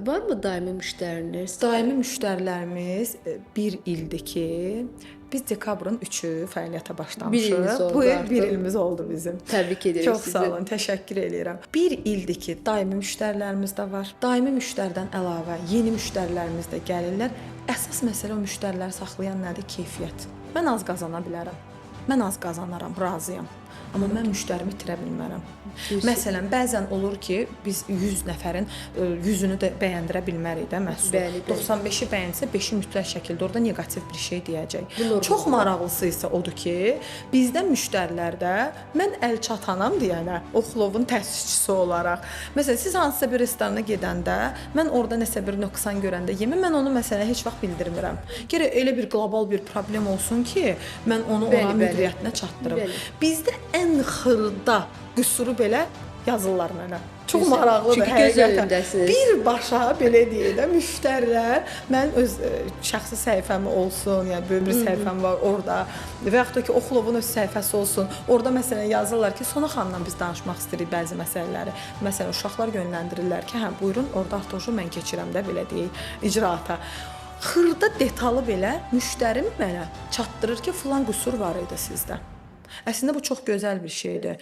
Varmı daimi müştəriniz? Daimi müştərilərimiz bir ildir ki, biz dekabrın 3-ü fəaliyyətə başlamışıq. Bir iliniz oldu Bu il artıq. bir ilimiz oldu bizim. Təbrik edirik Çox sizi. sağ olun, təşəkkür edirəm. Bir ildir ki, daimi müştərilərimiz də var. Daimi müştəridən əlavə yeni müştərilərimiz də gəlirlər. Əsas məsələ o müştəriləri saxlayan nədir? Keyfiyyət. Mən az qazana bilərəm. Mən az qazanaram, razıyam. Amma mən müştərimi itirə bilmərəm. Məsələn, bəzən olur ki, biz 100 nəfərin 100-ünü də bəyəndirə bilmərik də məhsul. Bəli, bəli. 95-i bəyənsə 5-i mütləq şəkildə orada neqativ bir şey deyəcək. Bu normal. Çox maraqlısı isə odur ki, bizdə müştərilərdə mən əl çatanam deyənə, Oxlovun təsisçisi olaraq. Məsələn, siz hansısa bir restorana gedəndə, mən orada nəsə bir nöqsan görəndə yemə, mən onu məsələn heç vaxt bildirmirəm. Gərək elə bir qlobal bir problem olsun ki, mən onu Bəli, ona bəli. müdiriyyətinə çatdırım. Bəli. Bizdə ən xırda qüsuru belə yazırlar mənə. Çox Güzel. maraqlıdır Çünki göz həqiqətən. önündəsiniz. Birbaşa belə deyək də müştərilər mən öz şəxsi səhifəmi olsun, yəni böyük bir səhifəm var orada və yaxud da ki Oxlovun öz səhifəsi olsun. Orada məsələn yazırlar ki, Sona xanımla biz danışmaq istəyirik bəzi məsələləri. Məsələn, uşaqlar yönləndirirlər ki, hə buyurun, orada artıq mən keçirəm də belə deyək icraata. Xırda detalı belə müştərim mənə çatdırır ki, filan qüsur var idi sizdə. Əslində bu çox gözəl bir şeydir.